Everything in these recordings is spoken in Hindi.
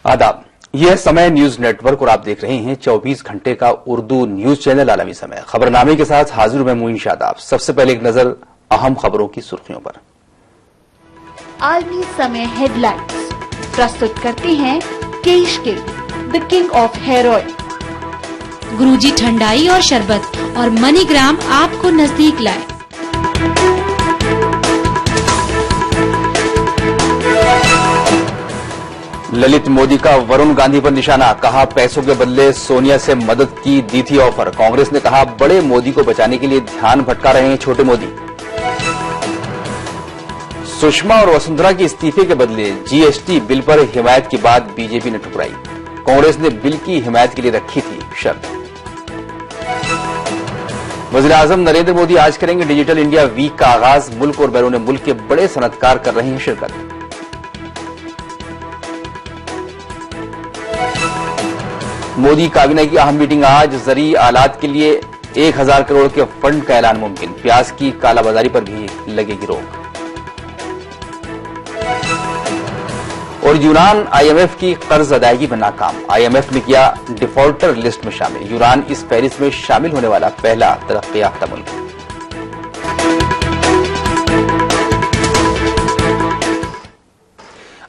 आदाब, यह समय न्यूज नेटवर्क और आप देख रहे हैं 24 घंटे का उर्दू न्यूज चैनल आलमी समय। खबरनामे के साथ हाजिर मैं मुइन शादाब। सबसे पहले एक नजर अहम खबरों की सुर्खियों पर। आलमी समय हेडलाइंस प्रस्तुत करते हैं केश के the king of hair oil. Guruji thandai और शरबत और मनीग्राम आपको नजदीक लाए। ललित मोदी का वरुण गांधी पर निशाना, कहा पैसों के बदले सोनिया से मदद की दी थी ऑफर। कांग्रेस ने कहा बड़े मोदी को बचाने के लिए ध्यान भटका रहे हैं छोटे मोदी। सुषमा और वसुंधरा के इस्तीफे के बदले जीएसटी बिल पर हिमायत की बात बीजेपी ने ठुकराई। कांग्रेस ने बिल की हिमायत के लिए रखी थी शर्त। वज़ीर-ए-आज़म नरेंद्र मोदी आज करेंगे डिजिटल इंडिया वीक का आगाज। मुल्क और बैरून मुल्क के बड़े सनतकार कर रहे हैं शिरकत। मोदी काबीना की अहम मीटिंग आज। ज़रूरी आलात के लिए 1000 करोड़ के फंड का ऐलान मुमकिन। प्याज की कालाबाजारी पर भी लगेगी रोक। और यूनान आईएमएफ की कर्ज अदायगी में नाकाम। आईएमएफ ने किया डिफॉल्टर लिस्ट में शामिल। यूनान इस फहरिस्त में शामिल होने वाला पहला तरक्की याफ्ता मुल्क।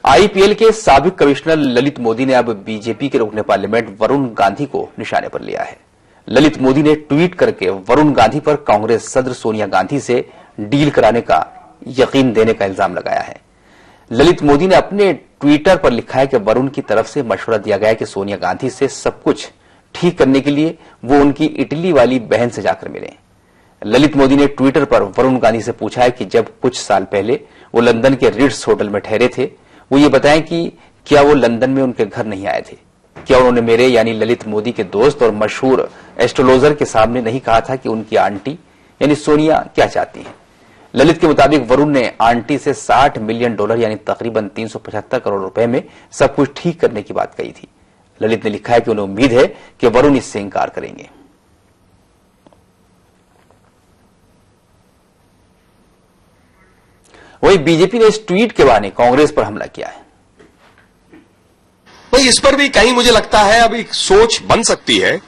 आईपीएल के साबिक कमिश्नर ललित मोदी ने अब बीजेपी के रुकने पार्लियामेंट वरुण गांधी को निशाने पर लिया है। ललित मोदी ने ट्वीट करके वरुण गांधी पर कांग्रेस सदर सोनिया गांधी से डील कराने का यकीन देने का इल्जाम लगाया है। ललित मोदी ने अपने ट्विटर पर लिखा है कि वरुण की तरफ से मशवरा दिया गया है कि सोनिया गांधी से सब कुछ ठीक करने के लिए वो उनकी इटली वाली बहन से जाकर मिलें। ललित मोदी ने ट्विटर पर वरुण गांधी से पूछा है कि जब कुछ साल पहले वो लंदन के रिट्स होटल में ठहरे थे, वो ये बताएं कि क्या वो लंदन में उनके घर नहीं आए थे। क्या उन्होंने मेरे यानी ललित मोदी के दोस्त और मशहूर एस्ट्रोलॉजर के सामने नहीं कहा था कि उनकी आंटी यानी सोनिया क्या चाहती है। ललित के मुताबिक वरुण ने आंटी से $60 मिलियन यानी तकरीबन 375 करोड़ रुपए में सब कुछ ठीक करने की बात कही थी। ललित ने लिखा है कि उन्हें उम्मीद है कि वरुण इससे इंकार करेंगे। वही बीजेपी ने इस ट्वीट के बहाने कांग्रेस पर हमला किया है। तो इस पर भी कहीं मुझे लगता है अब एक सोच बन सकती है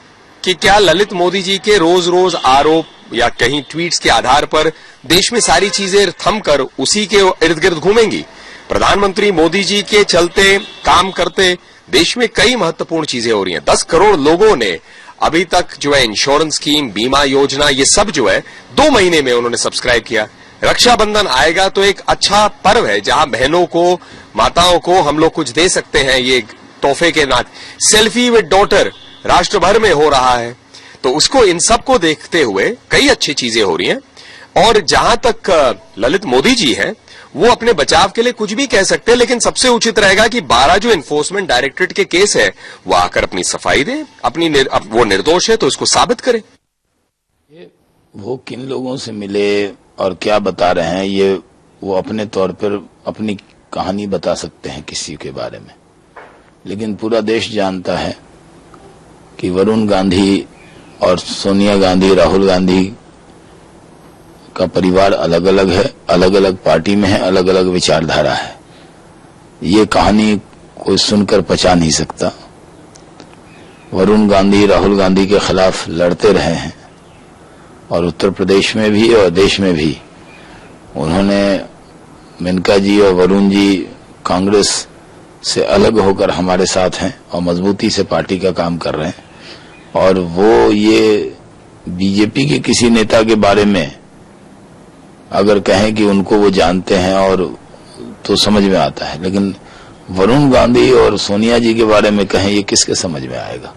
कि क्या ललित मोदी जी के रोज रोज आरोप या कहीं ट्वीट्स के आधार पर देश में सारी चीजें थमकर उसी के इर्द गिर्द घूमेंगी। प्रधानमंत्री मोदी जी के चलते काम करते देश में कई महत्वपूर्ण चीजें हो रही हैं। 10 करोड़ लोगों ने अभी तक जो है इंश्योरेंस स्कीम, बीमा योजना, ये सब जो है 2 महीने में उन्होंने सब्सक्राइब किया। रक्षाबंधन आएगा तो एक अच्छा पर्व है जहां बहनों को, माताओं को हम लोग कुछ दे सकते हैं ये तोहफे के नाते। सेल्फी विद डॉटर राष्ट्र भर में हो रहा है, तो उसको इन सब को देखते हुए कई अच्छी चीजें हो रही हैं। और जहां तक ललित मोदी जी हैं, वो अपने बचाव के लिए कुछ भी कह सकते हैं, लेकिन सबसे उचित रहेगा कि 12 जो एनफोर्समेंट डायरेक्टरेट के केस है वो आकर अपनी सफाई दें। वो निर्दोष है तो इसको साबित करें। वो किन लोगों से मिले और क्या बता रहे हैं, ये वो अपने तौर पर अपनी कहानी बता सकते हैं किसी के बारे में, लेकिन पूरा देश जानता है कि वरुण गांधी और सोनिया गांधी, राहुल गांधी का परिवार अलग अलग है, अलग अलग पार्टी में है, अलग अलग विचारधारा है। ये कहानी कोई सुनकर पचा नहीं सकता। वरुण गांधी राहुल गांधी के खिलाफ लड़ते रहे हैं और उत्तर प्रदेश में भी और देश में भी उन्होंने, मेनका जी और वरुण जी कांग्रेस से अलग होकर हमारे साथ हैं और मजबूती से पार्टी का काम कर रहे हैं। और वो ये बीजेपी के किसी नेता के बारे में अगर कहें कि उनको वो जानते हैं और तो समझ में आता है, लेकिन वरुण गांधी और सोनिया जी के बारे में कहें ये किसके समझ में आएगा।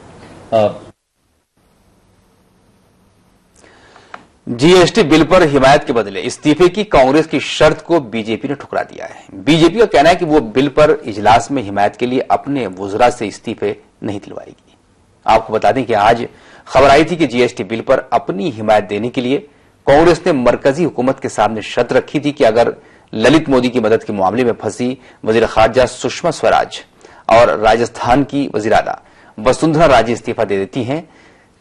जीएसटी बिल पर हिमायत के बदले इस्तीफे की कांग्रेस की शर्त को बीजेपी ने ठुकरा दिया है। बीजेपी का कहना है कि वो बिल पर इजलास में हिमायत के लिए अपने वुज़रा से इस्तीफे नहीं दिलवाएगी। आपको बता दें कि आज खबर आई थी कि जीएसटी बिल पर अपनी हिमायत देने के लिए कांग्रेस ने मरकजी हुकूमत के सामने शर्त रखी थी कि अगर ललित मोदी की मदद के मामले में फंसी वजीर खारजा सुषमा स्वराज और राजस्थान की वजीरादा वसुंधरा राजे इस्तीफा दे देती हैं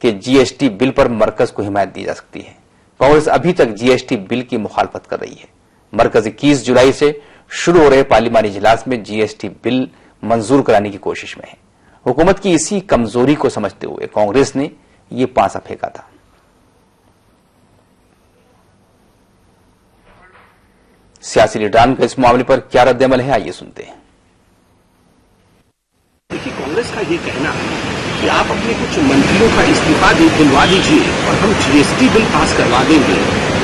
कि जीएसटी बिल पर मरकज को हिमायत दी जा सकती है। कांग्रेस अभी तक जीएसटी बिल की मुखालफत कर रही है। मरकज 21 जुलाई से शुरू हो रहे पार्लिमानी इजलास में जीएसटी बिल मंजूर कराने की कोशिश में है। हुकूमत की इसी कमजोरी को समझते हुए कांग्रेस ने ये पासा फेंका था। सियासी लीडरान का इस मामले पर क्या रद्द-ए-अमल है, आइए सुनते हैं। देखिए, कांग्रेस का ये कहना है कि आप अपने कुछ मंत्रियों का इस्तीफा दिलवा दीजिए और हम जीएसटी बिल पास करवा देंगे,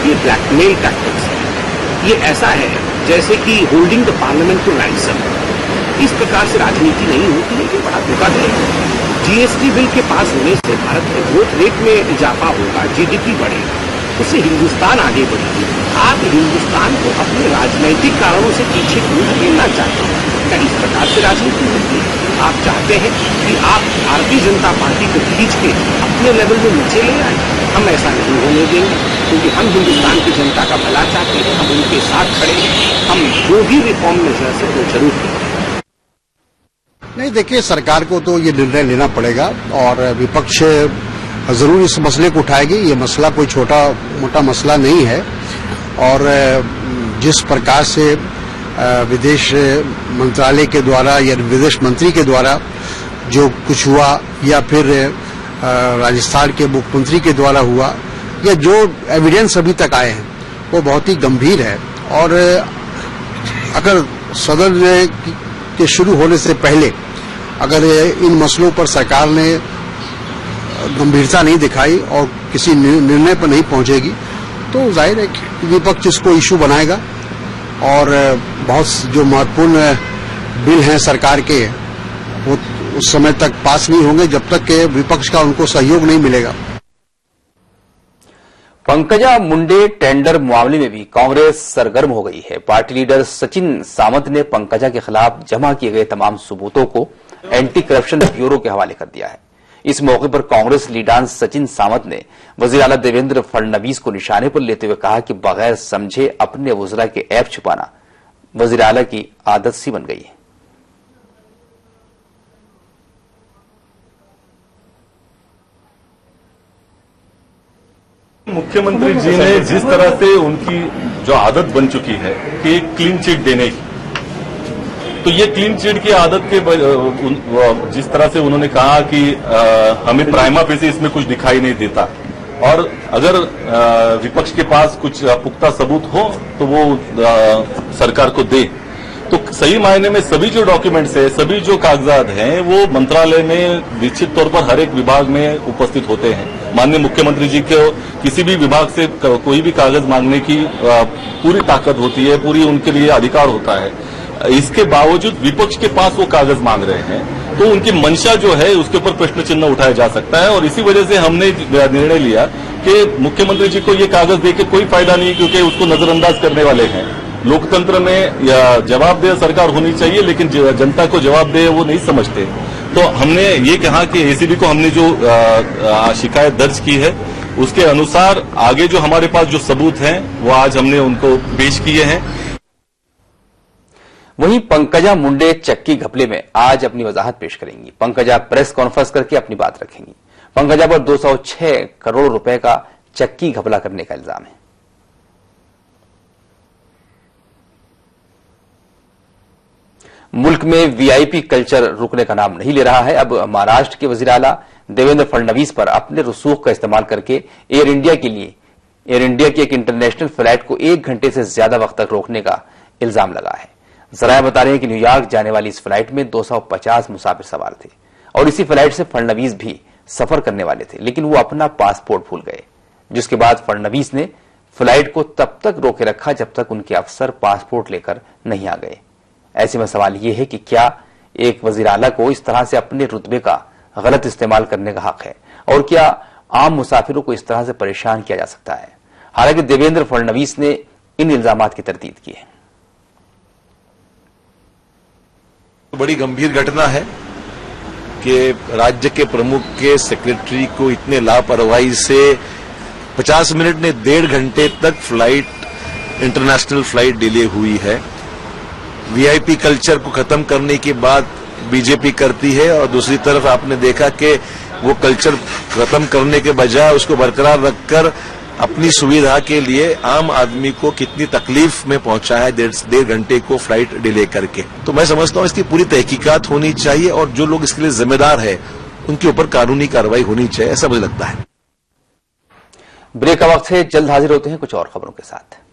ये ब्लैकमेल टैक्टिक्स है। ये ऐसा है जैसे कि holding the parliament to ransom. इस प्रकार से राजनीति नहीं होती है, ये बड़ा धोखा है। जीएसटी बिल के पास होने से भारत के ग्रोथ रेट में इजाफा होगा, जीडीपी बढ़ेगा, उससे हिंदुस्तान आगे बढ़ेगी। आप हिंदुस्तान को अपने राजनीतिक कारणों से पीछे क्यों ढकेलना चाहते हैं? क्या इस प्रकार से राजनीति होती है? आप चाहते हैं कि आप भारतीय जनता पार्टी को खींच के अपने लेवल में नीचे ले आए? हम ऐसा नहीं होने देंगे, क्योंकि हम हिंदुस्तान की जनता का भला चाहते हैं, हम उनके साथ खड़े हैं। हम जो भी रिफॉर्म मेजर्स है वो जरूर करें। नहीं, देखिए, सरकार को तो ये निर्णय लेना पड़ेगा और विपक्ष जरूर इस मसले को उठाएगी। ये मसला कोई छोटा मोटा मसला नहीं है और जिस प्रकार से विदेश मंत्रालय के द्वारा या विदेश मंत्री के द्वारा जो कुछ हुआ या फिर राजस्थान के मुख्यमंत्री के द्वारा हुआ या जो एविडेंस अभी तक आए हैं वो बहुत ही गंभीर है। और अगर सदन के शुरू होने से पहले अगर इन मसलों पर सरकार ने गंभीरता नहीं दिखाई और किसी निर्णय पर नहीं पहुंचेगी तो जाहिर है कि विपक्ष इसको इशू बनाएगा और बहुत जो महत्वपूर्ण बिल हैं सरकार के वो उस समय तक पास नहीं होंगे जब तक कि विपक्ष का उनको सहयोग नहीं मिलेगा। पंकजा मुंडे टेंडर मामले में भी कांग्रेस सरगर्म हो गई है। पार्टी लीडर सचिन सामंत ने पंकजा के खिलाफ जमा किए गए तमाम सबूतों को एंटी करप्शन ब्यूरो के हवाले कर दिया है। इस मौके पर कांग्रेस लीडर सचिन सामंत ने वजीर आला देवेंद्र फडणवीस को निशाने पर लेते हुए कहा कि बगैर समझे अपने वज़रा के ऐब छुपाना वजीर आला की आदत सी बन गई है। मुख्यमंत्री जी ने जिस तरह से उनकी जो आदत बन चुकी है कि क्लीन चिट देने की, तो ये क्लीन चिट की आदत के जिस तरह से उन्होंने कहा कि हमें प्राइमा फेसी इसमें कुछ दिखाई नहीं देता और अगर विपक्ष के पास कुछ पुख्ता सबूत हो तो वो सरकार को दे, तो सही मायने में सभी जो डॉक्यूमेंट्स है, सभी जो कागजात हैं वो मंत्रालय में निश्चित तौर पर हर एक विभाग में उपस्थित होते हैं। माननीय मुख्यमंत्री जी को किसी भी विभाग से कोई भी कागज मांगने की पूरी ताकत होती है, पूरी उनके लिए अधिकार होता है। इसके बावजूद विपक्ष के पास वो कागज मांग रहे हैं तो उनकी मंशा जो है उसके ऊपर प्रश्न चिन्ह उठाया जा सकता है और इसी वजह से हमने निर्णय लिया कि मुख्यमंत्री जी को ये कागज देके कोई फायदा नहीं, क्योंकि उसको नजरअंदाज करने वाले हैं। लोकतंत्र में जवाबदेह सरकार होनी चाहिए, लेकिन जनता को जवाबदेह वो नहीं समझते। तो हमने ये कहा कि एसीबी को हमने जो शिकायत दर्ज की है उसके अनुसार आगे जो हमारे पास जो सबूत हैं वो आज हमने उनको पेश किए हैं। वहीं पंकजा मुंडे चक्की घपले में आज अपनी वजाहत पेश करेंगी। पंकजा प्रेस कॉन्फ्रेंस करके अपनी बात रखेंगी। पंकजा पर 206 करोड़ रुपए का चक्की घपला करने का इल्जाम है। मुल्क में वीआईपी कल्चर रुकने का नाम नहीं ले रहा है। अब महाराष्ट्र के वजीर आला देवेंद्र फडणवीस पर अपने रसूख का इस्तेमाल करके एयर इंडिया की एक इंटरनेशनल फ्लाइट को 1 घंटे से ज्यादा वक्त तक रोकने का इल्जाम लगा है। जराया बता रहे हैं कि न्यूयॉर्क जाने वाली इस फ्लाइट में 250 मुसाफिर सवार थे और इसी फ्लाइट से फडणवीस भी सफर करने वाले थे, लेकिन वो अपना पासपोर्ट भूल गए, जिसके बाद फडणवीस ने फ्लाइट को तब तक रोके रखा जब तक उनके अफसर पासपोर्ट लेकर नहीं आ गए। ऐसे में सवाल यह है कि क्या एक वजीर आला को इस तरह से अपने रुतबे का गलत इस्तेमाल करने का हक है और क्या आम मुसाफिरों को इस तरह से परेशान किया जा सकता है? हालांकि देवेंद्र फडणवीस ने इन इल्जामात की तरदीद की है। बड़ी गंभीर घटना है कि राज्य के प्रमुख के सेक्रेटरी को इतने लापरवाही से 50 मिनट ने 1.5 घंटे तक इंटरनेशनल फ्लाइट डिले हुई है। वीआईपी कल्चर को खत्म करने की बात बीजेपी करती है और दूसरी तरफ आपने देखा कि वो कल्चर खत्म करने के बजाय उसको बरकरार रखकर अपनी सुविधा के लिए आम आदमी को कितनी तकलीफ में पहुंचा है 1.5 घंटे को फ्लाइट डिले करके। तो मैं समझता हूं इसकी पूरी तहकीकात होनी चाहिए और जो लोग इसके लिए जिम्मेदार है उनके ऊपर कानूनी कार्रवाई होनी चाहिए, ऐसा मुझे लगता है। ब्रेक का वक्त है, जल्द हाजिर होते हैं कुछ और खबरों के साथ।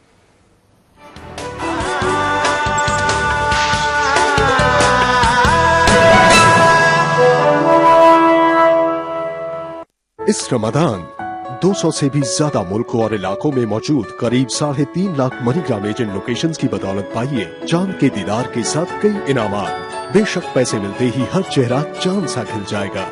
इस रमजान 200 से भी ज्यादा मुल्कों और इलाकों में मौजूद करीब 3.5 लाख मनीग्राम एजेंट लोकेशंस की बदौलत पाइए चांद के दीदार के साथ कई इनामात। बेशक पैसे मिलते ही हर चेहरा चांद सा खिल जाएगा।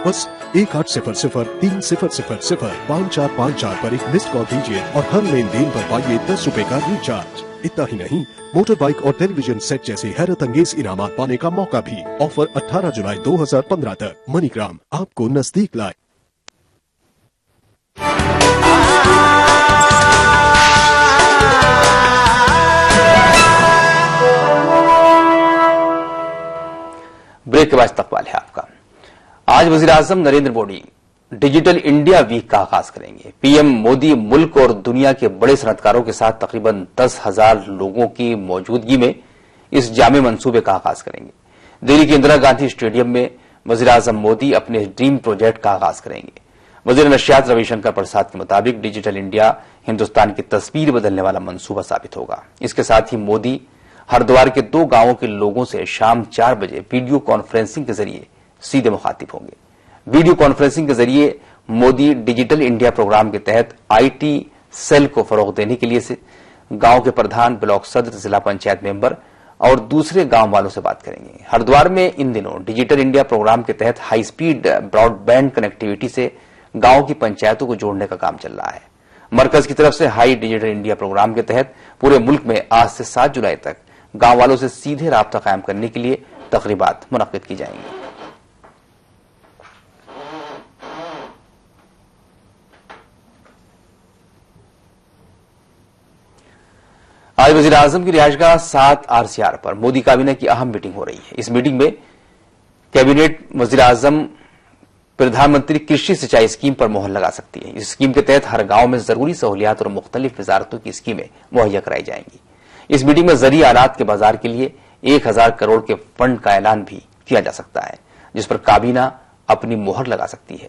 बस 1800-5000-5454 पर एक मिस्ड कॉल दीजिए और हर लेन देन पर पाइए 10 रुपए का रिचार्ज। इतना ही नहीं, मोटर बाइक और टेलीविजन सेट जैसे हैरत अंगेज इनामात पाने का मौका भी। ऑफर 18 जुलाई 2015 तक। मनीग्राम आपको नजदीक लाए। ब्रेक के बाद इस्तकबाल है आपका। आज वजीर-ए-आजम Narendra Modi digital India week का आगाज करेंगे। पीएम मोदी मुल्क और दुनिया के बड़े सनतकारों के साथ तकरीबन 10,000 लोगों की मौजूदगी में इस जामे मंसूबे का आगाज करेंगे। दिल्ली के इंदिरा गांधी स्टेडियम में वजीर-ए-आजम मोदी अपने ड्रीम प्रोजेक्ट का आगाज करेंगे। वजीर नशियात रविशंकर प्रसाद के मुताबिक डिजिटल इंडिया हिंदुस्तान की तस्वीर बदलने वाला मंसूबा साबित होगा। इसके साथ ही मोदी हरिद्वार के 2 गांवों के लोगों से शाम 4 बजे वीडियो कॉन्फ्रेंसिंग के जरिए सीधे मुखातिब होंगे। वीडियो कॉन्फ्रेंसिंग के जरिए मोदी डिजिटल इंडिया प्रोग्राम के तहत आईटी सेल को फरोग देने के लिए से गांव के प्रधान, ब्लॉक सदर, जिला पंचायत मेंबर और दूसरे गांव वालों से बात करेंगे। हरिद्वार में इन दिनों डिजिटल इंडिया प्रोग्राम के तहत हाई स्पीड ब्रॉडबैंड कनेक्टिविटी से गांव की पंचायतों को जोड़ने का काम चल रहा है। मरकज की तरफ से हाई डिजिटल इंडिया प्रोग्राम के तहत पूरे मुल्क में आज से 7 जुलाई तक गांव वालों से सीधे राब्ता कायम करने के लिए तकरीबात मुनक्किद की जाएंगी। आज वजीर-ए-आजम की रिहायशगाह 7 आरसीआर पर मोदी काबीना की अहम मीटिंग हो रही है। इस मीटिंग में कैबिनेट वजीर-ए-आजम प्रधानमंत्री कृषि सिंचाई स्कीम पर मोहर लगा सकती है। इस स्कीम के तहत हर गांव में जरूरी सहूलियात और मुख्तलिफ वजारतों की स्कीमें मुहैया कराई जाएंगी। इस मीटिंग में ज़रूरी आलात के बाजार के लिए 1000 करोड़ के फंड का ऐलान भी किया जा सकता है, जिस पर काबीना अपनी मोहर लगा सकती है।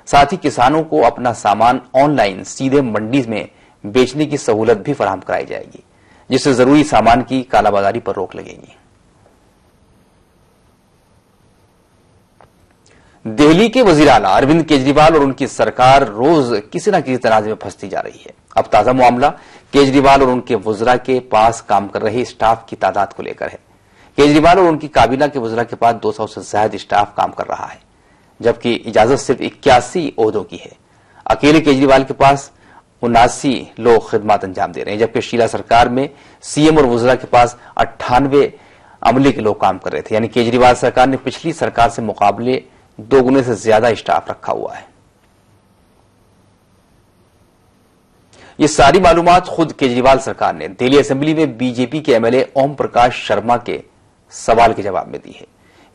साथ ही किसानों को अपना सामान ऑनलाइन सीधे मंडी में बेचने की सहूलत भी फराहम कराई जाएगी, जिससे जरूरी सामान की कालाबाजारी पर रोक लगेगी। दिल्ली के वजीर आला अरविंद केजरीवाल और उनकी सरकार रोज किसी न किसी तनाज़े में फंसती जा रही है। अब ताजा मामला केजरीवाल और उनके वज़रा के पास काम कर रहे स्टाफ की तादाद को लेकर है। केजरीवाल और उनकी काबीना के वज़रा के पास 200 से ज्यादा स्टाफ काम कर रहा है, जबकि इजाजत सिर्फ 81 ओहदों की है। अकेले केजरीवाल के पास 79 लोग खिदमत अंजाम दे रहे हैं, जबकि शीला सरकार में सीएम और वज़रा के पास 98 अमले के लोग काम कर रहे थे। यानी केजरीवाल सरकार ने पिछली सरकार से मुकाबले 2 गुने से ज्यादा स्टाफ रखा हुआ है। ये सारी मालूमात खुद केजरीवाल सरकार ने दिल्ली असेंबली में बीजेपी के एमएलए ओम प्रकाश शर्मा के सवाल के जवाब में दी है।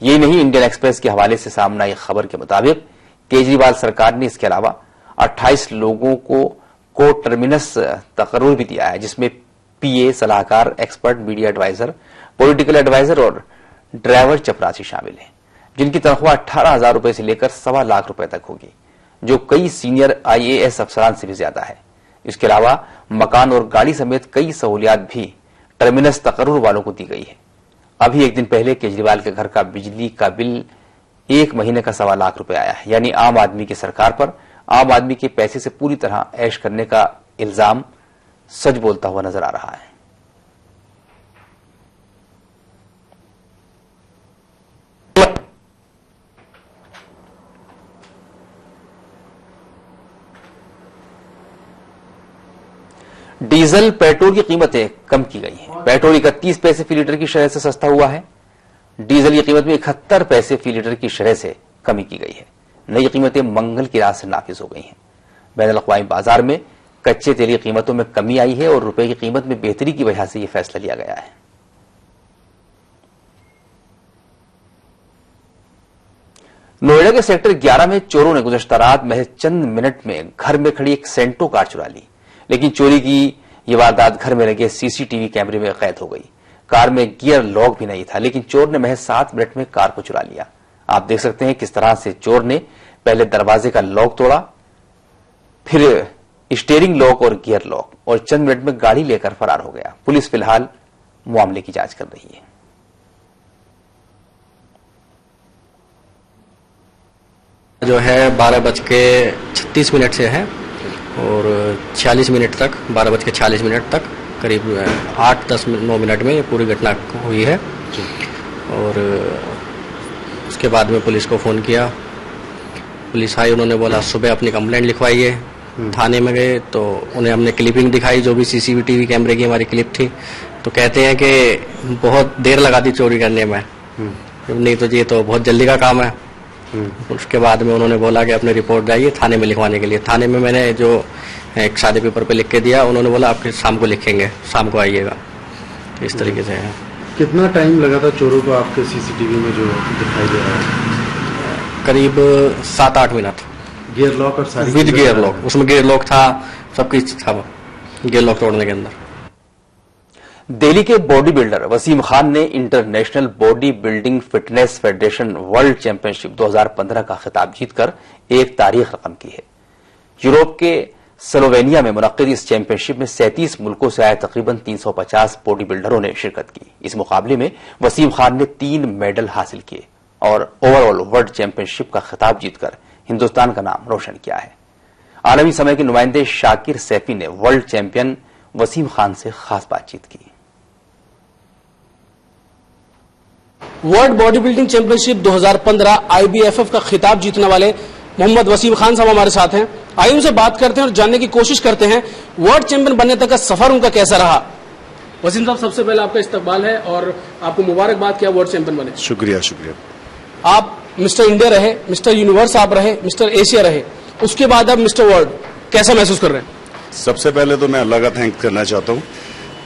यही नहीं, इंडियन एक्सप्रेस के हवाले से सामने आई खबर के मुताबिक केजरीवाल सरकार ने इसके अलावा 28 लोगों को टर्मिनस तकर्रुर भी दिया है, जिसमें पीए, सलाहकार, expert, media adviser, political adviser और ड्राइवर चपरासी शामिल हैं, जिनकी तनख्वाह 18,000 रुपए से लेकर 1.25 लाख रुपए तक होगी, जो कई सीनियर आईएएस अफसरान से भी ज्यादा है। इसके अलावा मकान और गाड़ी समेत कई सहूलियात भी टर्मिनस तकर्रुर वालों को दी गई है। अभी एक दिन पहले केजरीवाल के घर का बिजली का बिल 1 महीने का 1.25 लाख रुपए आया है। यानी आम आदमी की सरकार पर आम आदमी के पैसे से पूरी तरह ऐश करने का इल्जाम सच बोलता हुआ नजर आ रहा है। डीजल पेट्रोल की कीमतें कम की गई हैं। पेट्रोल 31 पैसे फी लीटर की शरह से सस्ता हुआ है। डीजल की कीमत में 71 पैसे फी लीटर की शरह से कमी की गई है। नई कीमतें मंगल की रात से नाफिज हो गई हैं। बैनुल-अक़वामी बाजार में कच्चे तेल की कीमतों में कमी आई है और रुपए की कीमत में बेहतरी की वजह से यह फैसला लिया गया है। नोएडा के सेक्टर 11 में चोरों ने गुज़श्ता रात महज चंद मिनट में घर में खड़ी एक सेंटो कार चुरा ली, लेकिन चोरी की ये वारदात घर में लगे सीसीटीवी कैमरे में कैद हो गई। कार में गियर लॉक भी नहीं था, लेकिन चोर ने महज 7 मिनट में कार को चुरा लिया। आप देख सकते हैं किस तरह से चोर ने पहले दरवाजे का लॉक तोड़ा, फिर स्टीयरिंग लॉक और गियर लॉक, और चंद मिनट में गाड़ी लेकर फरार हो गया। पुलिस फिलहाल मामले की जांच कर रही है। जो है 12:36 से है और 40 मिनट तक 12:46 तक करीब 8-10-9 मिनट में ये पूरी घटना हुई है। और उसके बाद में पुलिस को फ़ोन किया, पुलिस आई, उन्होंने बोला सुबह अपनी कंप्लेंट लिखवाइए। थाने में गए तो उन्हें हमने क्लिपिंग दिखाई, जो भी सीसीटीवी कैमरे की हमारी क्लिप थी, तो कहते हैं कि बहुत देर लगा दी चोरी करने में, नहीं तो ये तो बहुत जल्दी का काम है। उसके बाद में उन्होंने बोला कि अपनी रिपोर्ट जाइए थाने में लिखवाने के लिए। थाने में मैंने जो एक सादे पेपर पे लिख के दिया, उन्होंने बोला आपके शाम को लिखेंगे, शाम को आइएगा। तो इस तरीके से है। कितना टाइम लगा था चोरों को आपके सीसीटीवी में जो दिखाई दे रहा है? करीब 7-8 मिनट। गियर लॉक और सारी विद गियर लॉक, उसमें गियर लॉक था, सब कुछ था गियर लॉक तोड़ने के अंदर। दिल्ली के बॉडी बिल्डर वसीम खान ने international body building fitness federation world championship 2015 का खिताब जीतकर एक तारीख रकम की है। यूरोप के स्लोवेनिया में मुनक्किद इस चैंपियनशिप में 37 मुल्कों से आए तकरीबन 350 बॉडी बिल्डरों ने शिरकत की। इस मुकाबले में वसीम खान ने 3 मेडल हासिल किए और ओवरऑल वर्ल्ड चैंपियनशिप का खिताब जीतकर हिंदुस्तान का नाम रोशन किया है। आलमी समय के नुमाइंदे शाकिर सैफी ने वर्ल्ड चैंपियन वसीम खान से खास बातचीत की। World body building championship 2015 IBFF का खिताब जीतने वाले मोहम्मद वसीम खान साहब हमारे साथ हैं। आइए उनसे बात करते हैं और जानने की कोशिश करते हैं वर्ल्ड चैंपियन बनने तक का सफर उनका कैसा रहा। वसीम साहब, सबसे पहले आपका इस्तकबाल है और आपको मुबारकबाद किया वर्ल्ड चैंपियन बने। शुक्रिया शुक्रिया। आप मिस्टर इंडिया रहे, मिस्टर यूनिवर्स आप रहे, मिस्टर एशिया रहे, उसके बाद आप मिस्टर वर्ल्ड, कैसा महसूस कर रहे हैं? सबसे पहले तो मैं अल्लाह का थैंक करना चाहता हूँ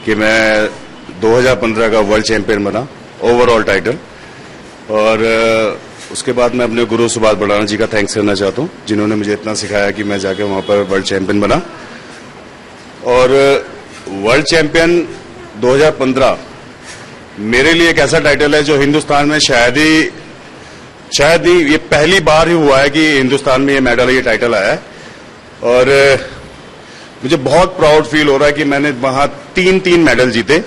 कि मैं 2015 का वर्ल्ड चैंपियन बना, ओवरऑल टाइटल। और उसके बाद मैं अपने गुरु सुभाष बड़ाना जी का थैंक्स करना चाहता हूँ, जिन्होंने मुझे इतना सिखाया कि मैं जाके वहां पर वर्ल्ड चैंपियन बना। और वर्ल्ड चैंपियन 2015 मेरे लिए एक ऐसा टाइटल है जो हिंदुस्तान में शायद ही ये पहली बार ही हुआ है कि हिंदुस्तान में ये मेडल, ये टाइटल आया है। और मुझे बहुत प्राउड फील हो रहा है कि मैंने वहां 3 मेडल जीते।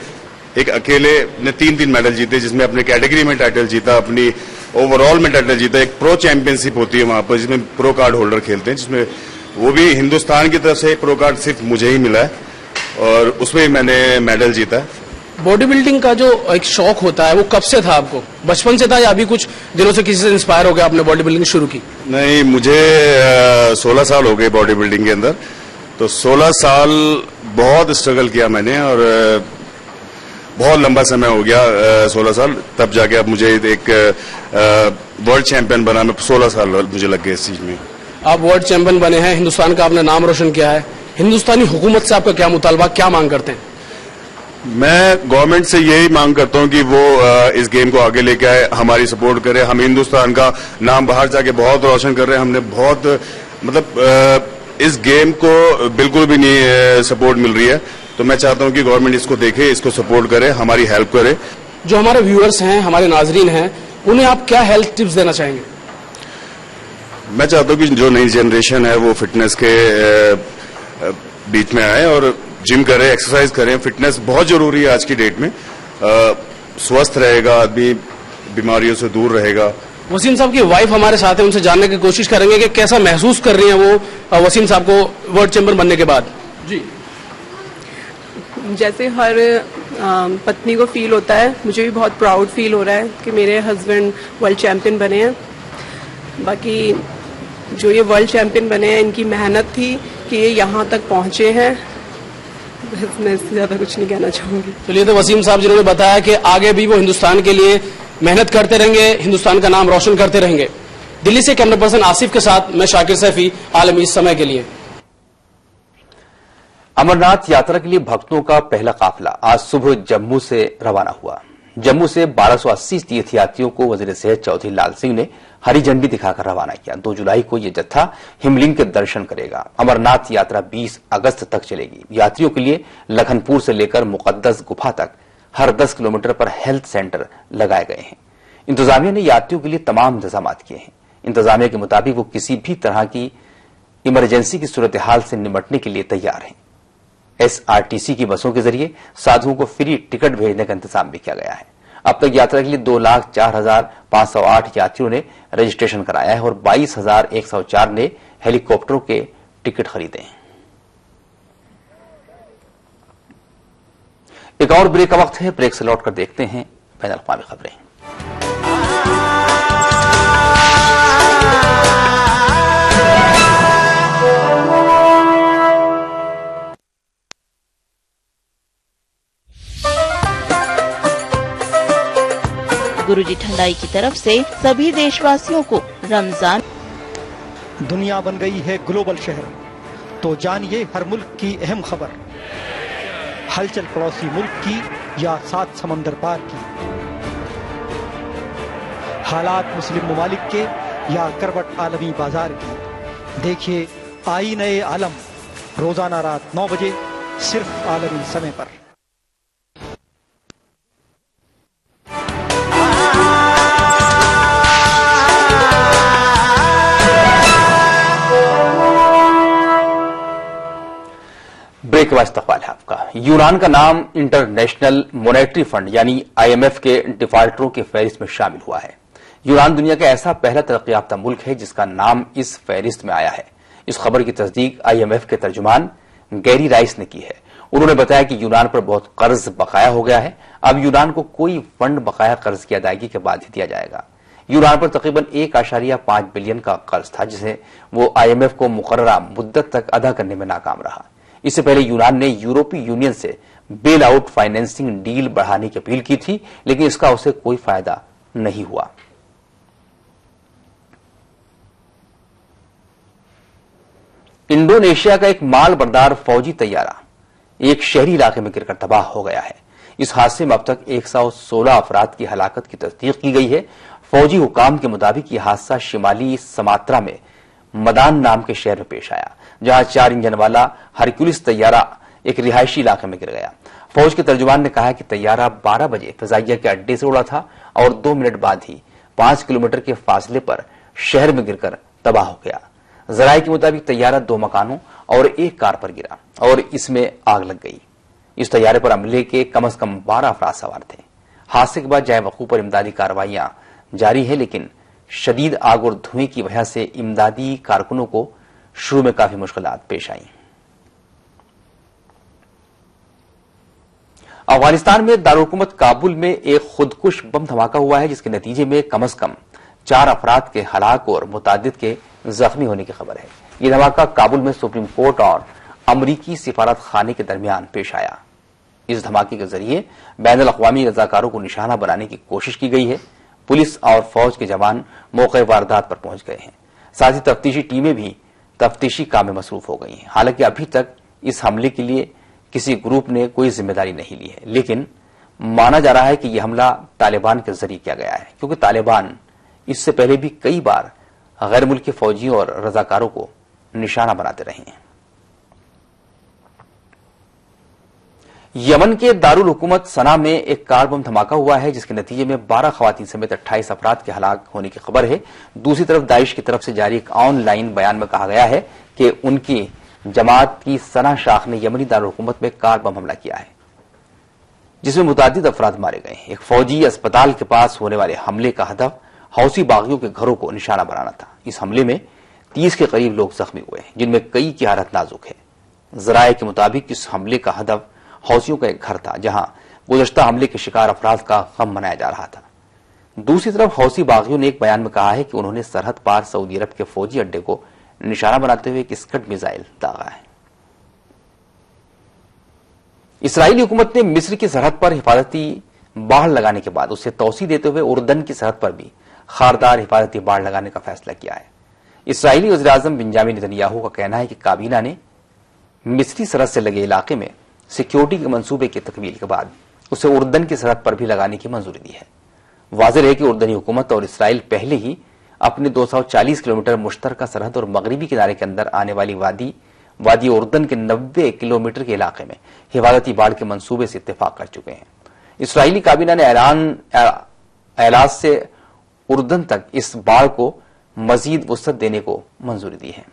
एक अकेले ने 3 मेडल जीते, जिसमें अपने कैटेगरी में टाइटल जीता, अपनी ओवरऑल में टाइटल जीता। एक प्रो चैंपियनशिप होती है वहां पर, जिसमें प्रो कार्ड होल्डर खेलते हैं, जिसमें वो भी हिंदुस्तान की तरफ से एक प्रो कार्ड सिर्फ मुझे ही मिला है और उसमें मैंने मेडल जीता है। बॉडी बिल्डिंग का जो एक शौक होता है वो कब से था आपको? बचपन से था या अभी कुछ दिनों से किसी से इंस्पायर हो गया आपने बॉडी बिल्डिंग शुरू की? नहीं, मुझे 16 साल हो गए बॉडी बिल्डिंग के अंदर। तो 16 साल बहुत स्ट्रगल किया मैंने और बहुत लंबा समय हो गया, 16 साल। तब जाके अब मुझे एक वर्ल्ड चैंपियन बना, मैं 16 साल मुझे लग गए इस चीज में। आप वर्ल्ड चैंपियन बने हैं, हिंदुस्तान का आपने नाम रोशन किया है। हिंदुस्तानी हुकूमत से आपका क्या मुतालबा, क्या मांग करते हैं? मैं गवर्नमेंट से यही मांग करता हूं कि वो इस गेम को आगे लेके आए, हमारी सपोर्ट करे। हम हिंदुस्तान का नाम बाहर जाके बहुत रोशन कर रहे हैं। हमने बहुत इस गेम को बिल्कुल भी नहीं सपोर्ट मिल रही है। तो मैं चाहता हूं कि गवर्नमेंट इसको देखे, इसको सपोर्ट करे, हमारी हेल्प करे। जो हमारे व्यूअर्स हैं, हमारे नाजरीन हैं, उन्हें आप क्या हेल्थ टिप्स देना चाहेंगे? मैं चाहता हूं कि जो नई जनरेशन है वो फिटनेस के बीच में आए और जिम करे, एक्सरसाइज करें। फिटनेस बहुत जरूरी है आज की डेट में। स्वस्थ रहेगा आदमी, बीमारियों से दूर रहेगा। वसीम साहब की वाइफ हमारे साथ है, उनसे जानने की कोशिश करेंगे कि कैसा महसूस कर रही हैं वो वसीम साहब को वर्ल्ड चैंपियन बनने के बाद। जी, जैसे हर पत्नी को फील होता है, मुझे भी बहुत प्राउड फील हो रहा है कि मेरे हस्बैंड वर्ल्ड चैंपियन बने हैं। बाकी जो ये वर्ल्ड चैंपियन बने हैं, इनकी मेहनत थी कि ये यहाँ तक पहुंचे हैं। मैं इससे ज्यादा कुछ नहीं कहना चाहूंगी। चलिए, तो वसीम साहब जिन्होंने बताया कि आगे भी वो हिंदुस्तान के लिए मेहनत करते रहेंगे, हिंदुस्तान का नाम रोशन करते रहेंगे। दिल्ली से कैमरा पर्सन आसिफ के साथ मैं शाकिर सैफी, आलमी समय के लिए। अमरनाथ यात्रा के लिए भक्तों का पहला काफिला आज सुबह जम्मू से रवाना हुआ। जम्मू से 1280 तीर्थयात्रियों को वजीर सेहत चौधरी लाल सिंह ने हरी झंडी दिखाकर रवाना किया। 2 जुलाई को यह जत्था हिमलिंग के दर्शन करेगा। अमरनाथ यात्रा 20 अगस्त तक चलेगी। यात्रियों के लिए लखनपुर से लेकर मुकद्दस गुफा तक हर 10 किलोमीटर पर हेल्थ सेंटर लगाए गए हैं। इंतजामिया ने यात्रियों के लिए तमाम इंतजाम किए हैं। इंतजामिया के मुताबिक वो किसी भी तरह की इमरजेंसी की सूरत हाल से निपटने के लिए तैयार हैं। एसआरटीसी की बसों के जरिए साधुओं को फ्री टिकट भेजने का इंतजाम भी किया गया है। अब तक यात्रा के लिए 2,04,508 यात्रियों ने रजिस्ट्रेशन कराया है और 22,104 ने हेलीकॉप्टरों के टिकट खरीदे हैं। एक और ब्रेक का वक्त है। ब्रेक से लौटकर देखते हैं बैन अल-अक़वामी खबरें। गुरुजी ठंडाई की तरफ से सभी देशवासियों को रमजान। दुनिया बन गई है ग्लोबल शहर, तो जानिए हर मुल्क की अहम खबर। हलचल पड़ोसी मुल्क की या 7 समंदर पार की, हालात मुस्लिम ममालिक के या करवट आलमी बाजार की। देखिए आईने आलम रोजाना रात 9 बजे सिर्फ आलमी समय पर। ब्रेक के बाद इस्तकबाल है आपका। यूनान का नाम इंटरनेशनल मॉनेटरी फंड यानी IMF के डिफॉल्टरों की फहरिस्त में शामिल हुआ है। यूनान दुनिया का ऐसा पहला तरक्याफ्ता मुल्क है जिसका नाम इस फहरिस्त में आया है। इस खबर की तस्दीक IMF के तर्जुमान गैरी राइस ने की है। उन्होंने बताया कि यूनान पर बहुत कर्ज बकाया हो गया है। अब यूनान को कोई फंड बकाया कर्ज की अदायगी के बाद ही दिया जाएगा। यूनान पर तकरीबन 1.5 बिलियन का कर्ज था जिसे वो IMF को मुकर्ररा मुद्दत तक अदा करने में नाकाम रहा। इससे पहले यूनान ने यूरोपीय यूनियन से बेल आउट फाइनेंसिंग डील बढ़ाने की अपील की थी, लेकिन इसका उसे कोई फायदा नहीं हुआ। इंडोनेशिया का एक माल बरदार फौजी तैयारा एक शहरी इलाके में गिरकर तबाह हो गया है। इस हादसे में अब तक 116 अफराद की हलाकत की तस्दीक की गई है। फौजी हुकाम के मुताबिक यह हादसा शिमाली समात्रा में मदान नाम के शहर में पेश आया, जहां 4 इंजन वाला हरक्यूलिस तैयारा एक रिहायशी इलाके में गिर गया। फौज के तर्जुमान ने कहा कि तैयारा 12 बजे फिजाइया के अड्डे से उड़ा था और 2 मिनट बाद ही 5 किलोमीटर के फासले पर शहर में गिरकर तबाह हो गया। जराये के मुताबिक तैयारा 2 मकानों और 1 कार पर गिरा और इसमें आग लग गई। इस तैयारे पर हमले के कम से कम 12 अफराद सवार थे। हादसे के बाद जाए वकूफ पर इमदादी कार्रवाइयां जारी है, लेकिन शदीद आग और धुएं की वजह से इमदादी कारकुनों को शुरू में काफी मुश्किलात पेश आई। अफगानिस्तान में दारुलहुकूमत काबुल में एक खुदकुश बम धमाका हुआ है, जिसके नतीजे में कम से कम 4 अफराद के हलाक और मुतादिद के जख्मी होने की खबर है। यह धमाका काबुल में सुप्रीम कोर्ट और अमरीकी सिफारत खाने के दरमियान पेश आया। इस धमाके के जरिए बैनुल अक़वामी रजाकारों को निशाना बनाने की कोशिश की गई है। पुलिस और फौज के जवान मौके वारदात पर पहुंच गए हैं। साथ ही तफ्तीशी टीमें भी तफ्तीशी काम में मसरूफ हो गई हैं। हालांकि अभी तक इस हमले के लिए किसी ग्रुप ने कोई जिम्मेदारी नहीं ली है, लेकिन माना जा रहा है कि यह हमला तालिबान के जरिए किया गया है, क्योंकि तालिबान इससे पहले भी कई बार गैर मुल्की फौजियों और रजाकारों को निशाना बनाते रहे हैं। यमन के दारुल हुकूमत सना में एक कार बम धमाका हुआ है, जिसके नतीजे में 12 खवातीन समेत 28 अफराद के हलाक होने की खबर है। दूसरी तरफ दाइश की तरफ से जारी एक ऑनलाइन बयान में कहा गया है कि उनकी जमात की सना शाख ने यमनी दारुल हुकूमत में कार बम हमला किया है, जिसमें मुतादिद अफराद मारे गए। एक फौजी अस्पताल के पास होने वाले हमले का हदफ हौसी बागियों के घरों को निशाना बनाना था। इस हमले में 30 के करीब लोग जख्मी हुए, जिनमें कई की हालत नाजुक है। जराये के मुताबिक इस हमले का हदफ हौसियों का एक घर था, जहां गुज़श्ता हमले के शिकार अफराद का गम मनाया जा रहा था। दूसरी तरफ हौसी बागियों ने एक बयान में कहा है कि उन्होंने सरहद पार सऊदी अरब के फौजी अड्डे को निशाना बनाते हुए एक स्कड मिसाइल दागा है। इसराइली हुकूमत ने मिस्र की सरहद पर हिफाजती बाड़ लगाने के बाद उसे तौसी देते हुए उर्दन की सरहद पर भी खारदार हिफाजती बाड़ लगाने का फैसला किया है। इसराइली वज़ीर आज़म बिंजामिन नेतन्याहू का कहना है कि काबीना ने मिस्री सरहद से लगे इलाके में सिक्योरिटी के मंसूबे की तकमील के बाद उसे उर्दन की सरहद पर भी लगाने की मंजूरी दी है। वाज़ेह है कि उर्दनी हुकूमत और इसराइल पहले ही अपने 240 किलोमीटर मुश्तरका सरहद और मगरबी किनारे के अंदर आने वाली वादी उर्दन के 90 किलोमीटर के इलाके में हिफाजती बाढ़ के मंसूबे से इत्तेफाक कर चुके हैं। इसराइली काबीना ने एलान से उर्दन तक इस बाढ़ को मजीद वुसअत देने को मंजूरी दी है।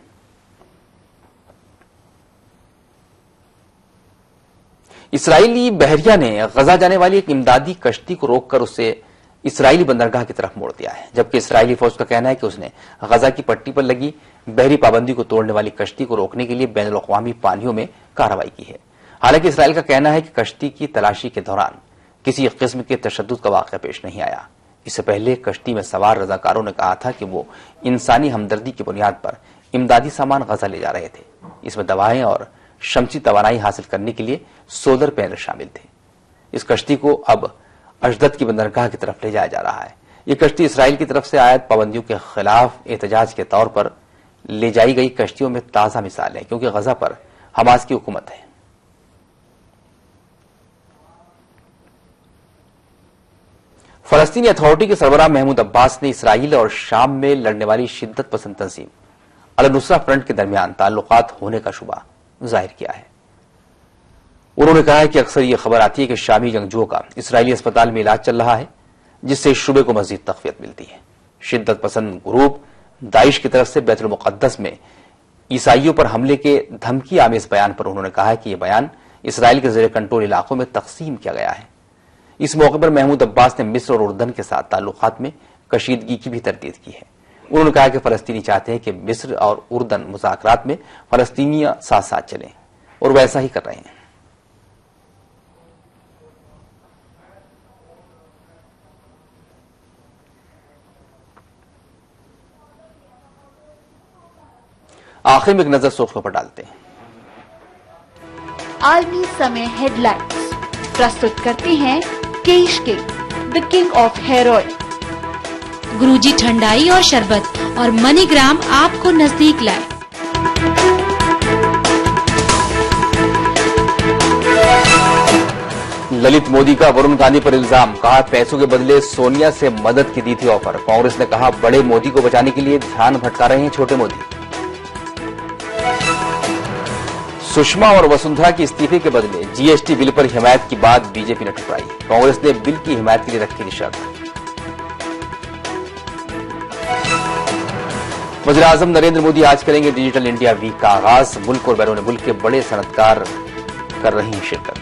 इसराइली बहरिया ने गजा जाने वाली एक इमदादी कश्ती को रोककर उसे इसराइली बंदरगाह की तरफ मोड़ दिया है, जबकि इसराइली फौज का कहना है कि उसने गजा की पट्टी पर लगी बहरी पाबंदी को तोड़ने वाली कश्ती को रोकने के लिए बैनुल अक़वामी पानियों में कार्रवाई की है। हालांकि इसराइल का कहना है कि कश्ती की तलाशी के दौरान किसी किस्म के तशद्दुद का वाक़या पेश नहीं आया। इससे पहले कश्ती में सवार रजाकारों ने कहा था कि वो इंसानी हमदर्दी की बुनियाद पर इमदादी सामान गजा ले जा रहे थे। इसमें दवाएं और शमसी तवानाई हासिल करने के लिए सोलर पैनल शामिल थे। इस कश्ती को अब अशदद की बंदरगाह की तरफ ले जाया जा रहा है। ये कश्ती इसराइल की तरफ से आयत पाबंदियों के खिलाफ एहतजाज के तौर पर ले जाई गई कश्तियों में ताजा मिसाल है, क्योंकि गजा पर हमास की हुकूमत है। फलस्तीनी अथॉरिटी के सरबराह महमूद अब्बास ने इसराइल और शाम में लड़ने वाली शिद्दत पसंद तंजीम अल-नुसरा फ्रंट के दरमियान ताल्लुकात होने का शुबा जाहिर किया है। उन्होंने कहा है कि अक्सर यह खबर आती है कि शामी जंगजुओं का इसराइली अस्पताल में इलाज चल रहा है, जिससे इस शुबे को मजीद तक़वियत मिलती है। शिद्दत पसंद ग्रुप दाइश की तरफ से बैतुल मुक़द्दस में ईसाइयों पर हमले के धमकी आमेज बयान पर उन्होंने कहा है कि यह बयान इसराइल के ज़ेर कंट्रोल इलाकों में तकसीम किया गया है। इस मौके पर महमूद अब्बास ने मिस्र और उर्दन के साथ ताल्लुकात में कशीदगी की भी तरदीद की है। उन्होंने कहा कि फलस्तीनी चाहते हैं कि मिस्र और उर्दन मुज़ाकरात में फलस्तीनियां साथ साथ चलें, और वैसा ही कर रहे हैं। आखिर में एक नजर सुर्खियों पर डालते हैं। आलमी समय हेडलाइंस प्रस्तुत करते हैं केश के the king of hair oil. Guruji thandai और शरबत और मनीग्राम आपको नजदीक लाए। ललित मोदी का वरुण गांधी पर इल्जाम, कहा पैसों के बदले सोनिया से मदद की दी थी ऑफर। कांग्रेस ने कहा बड़े मोदी को बचाने के लिए ध्यान भटका रहे हैं छोटे मोदी। सुषमा और वसुंधरा की इस्तीफे के बदले जीएसटी बिल पर हिमायत की बात बीजेपी ने ठुकराई। कांग्रेस ने बिल की हिमायत के लिए रखी थी शर्त। वज़ीर आज़म नरेंद्र मोदी आज करेंगे डिजिटल इंडिया वीक का आगाज। मुल्क और बैरून मुल्क के बड़े सनअतकार कर रही हैं शिरकत।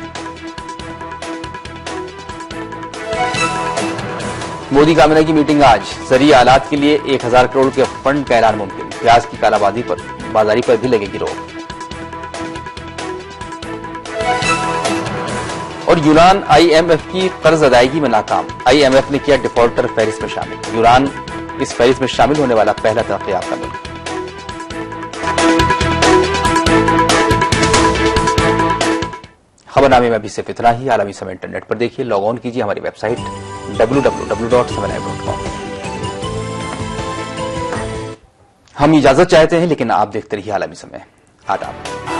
मोदी काबीना की मीटिंग आज। ज़रूरी आलात के लिए 1000 करोड़ के फंड का ऐलान मुमकिन। प्याज की कालाबाजारी पर भी लगेगी रोक। और यूनान आईएमएफ की कर्ज अदायगी में नाकाम। आईएमएफ ने किया डिफॉल्टर फहरिस्त में शामिल। यूनान इस फहरिस्त में शामिल होने वाला पहला तरक्की याफ्ता मुल्क। खबरनामे में अभी सिर्फ इतना ही। आलमी समय इंटरनेट पर देखिए, लॉग ऑन कीजिए हमारी वेबसाइट www.7live.com। हम इजाजत चाहते हैं, लेकिन आप देखते रहिए आलमी समय। आदाब।